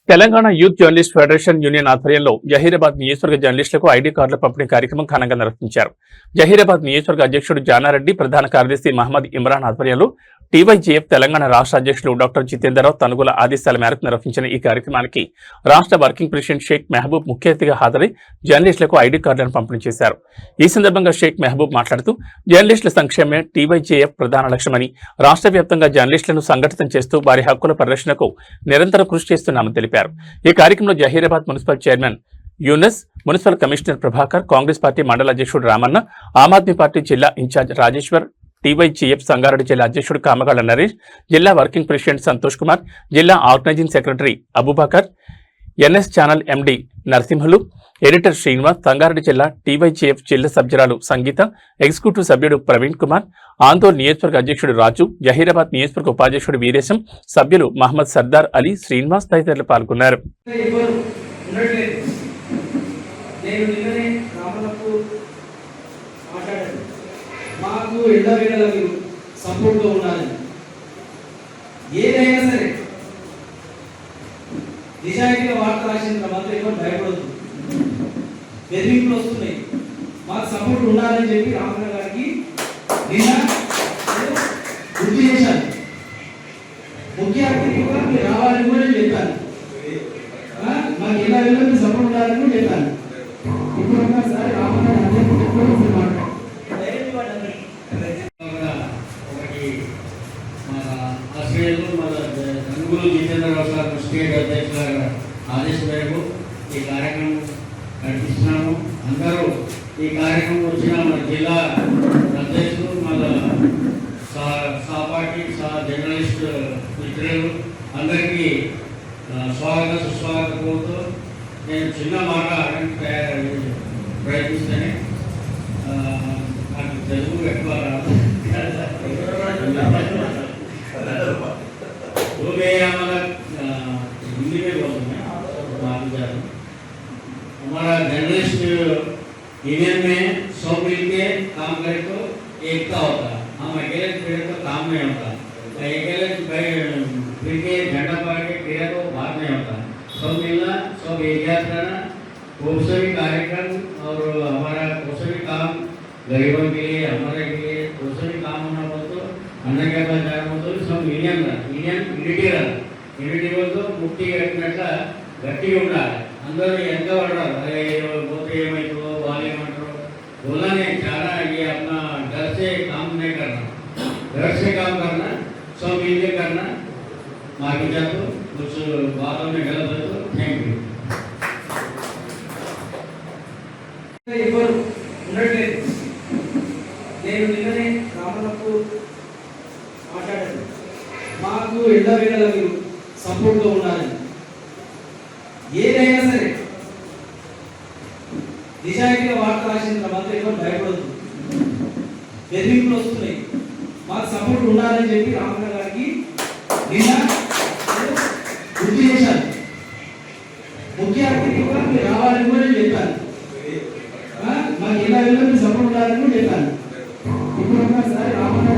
Telangana youth journalist federation union ఆధ్వర్యంలో జహీరాబాద్ నియోజకవర్గ జర్నలిస్టులకు ఐడి కార్డుల పంపిణీ కార్యక్రమం ఘనంగా నిర్వహించారు. జహీరాబాద్ నియోజకవర్గ అధ్యక్షుడు జానారెడ్డి, ప్రధాన కార్యదర్శి మహమ్మద్ ఇమ్రాన్ ఆధ్వర్యంలో టీవైజీఎఫ్ తెలంగాణ రాష్ట్ర అధ్యక్షులు డాక్టర్ జితేందర్రావు తనుగుల ఆదేశాల మేరకు నిర్వహించిన ఈ కార్యక్రమానికి రాష్ట్ర వర్కింగ్ ప్రెసిడెంట్ షేక్ మెహబూబ్ ముఖ్య అతిథిగా హాజరై జర్నలిస్టులకు ఐడి కార్డులను పంపిణీ చేశారు. ఈ సందర్భంగా షేక్ మెహబూబ్ మాట్లాడుతూ జర్నలిస్టుల సంక్షేమమే టీవైజీఎఫ్ ప్రధాన లక్ష్యమని, రాష్ట్ర వ్యాప్తంగా జర్నలిస్టులను సంఘటితం చేస్తూ వారి హక్కుల పరిరక్షణకు నిరంతరం కృషి చేస్తున్నామని తెలిపారు. ఈ కార్యక్రమంలో Zaheerabad municipal chairman Yunus, municipal commissioner Prabhakar, Congress party మండల అధ్యక్షుడు రామన్న, ఆమ్ ఆద్మీ పార్టీ జిల్లా ఇన్ఛార్జ్ రాజేశ్వర్, టీవైజీఎఫ్ సంగారెడ్డి జిల్లా అధ్యక్షుడు కామగాళ్ల నరేష్, జిల్లా వర్కింగ్ ప్రెసిడెంట్ సంతోష్ కుమార్, జిల్లా organising secretary Abubakar, NS channel MD Narasimhulu, editor Srinivas, Sangareddy జిల్లా టీవైజీఎఫ్ జిల్లా సభ్యురాలు సంగీత, ఎగ్జిక్యూటివ్ సభ్యుడు ప్రవీణ్ కుమార్, ఆందోళన నియోజకవర్గ అధ్యక్షుడు రాజు, జహీరాబాద్ నియోజకవర్గ ఉపాధ్యక్షుడు వీరేశం, సభ్యులు మహమ్మద్ సర్దార్ అలీ, శ్రీనివాస్ తదితరులు పాల్గొన్నారు. మాకు ఎల్లవేళలా మీరు సపోర్ట్గా ఉండాలి. ఏదైనా సరే నిజాయితీగా వార్త రాసిన మాత్రం ఎవరు భయపడదు. బెదిరింపులు వస్తున్నాయి, మాకు సపోర్ట్ ఉండాలని చెప్పి రామన్న గారికి నిన్న గుర్తు చేశాను. ముఖ్య అతిథిగా మీరు రావాలని కూడా చెప్పాను. మాకు ఎల్లవేళలా మీరు సపోర్ట్ ఉండాలని కూడా చెప్పాను. ఇప్పుడు ఒకసారి రామన్న జితేంద్రరావు సార్ స్టేట్ అధ్యక్షుల ఆదేశం మేరకు ఈ కార్యక్రమం నడిపిస్తున్నాము. అందరూ ఈ కార్యక్రమం వచ్చిన మన జిల్లా అధ్యక్షులు, మన సహపాఠి జర్నలిస్ట్ మిత్రులు అందరికీ స్వాగత సుస్వాగత కోరుతూ నేను చిన్న మాట ప్రయత్నిస్తేనే నాకు తెలుగు ఎక్కువ రాదు. वो मेरा हमारा हिंदी में बोलते हैं, मालूम जाता हमारा जर्नलिस्ट यूनियन में सब मिलके काम करे तो एकता होता है. हम अकेले फिरे तो काम नहीं होता. अकेले फिर के झंडा पार के फिरे तो बात नहीं होता. सब मिलना, सब एक साथ रहना, वो सभी कार्यक्रम और हमारा वो सभी काम गरीबों के लिए, हमारे के लिए वो सभी काम होना बोलते अन्न के सब यूनियन यूनिटी बोलते मुक्ति कट्टिनట్ల గట్టిగా ఉండాలి. అందరూ ఎంత పడరాదు, अरे పోతే ఏమైతుందో వాళ్ళేమంటారు बोलने చాలా ये अपना डर से काम नहीं करना, डर से काम करना, सब मिलकर करना. बाकी जातो कुछ बातों में गलत है तो थैंक यू. ఎవరు ఉండట్లేదు. నేను నిన్ననే రామన్నకు మాట్లాడాను. మాకు ఎల్లవేళలా మీరు సపోర్ట్గా ఉండాలి. ఏదైనా సరే నిజాయితీగా వార్త రాసిన మాత్రం ఎవరు భయపడదు. బెదిరింపులు వస్తున్నాయి, మాకు సపోర్ట్ ఉండాలని చెప్పి రామన్న గారికి నిన్న గుర్తు చేశాను. ముఖ్య అతిథిగా మీరు రావాలని కూడా చెప్పాను. మాకు ఎల్లవేళలా మీరు సపోర్ట్ ఉండాలని కూడా చెప్పాను. ఇప్పుడు ఒకసారి రామన్న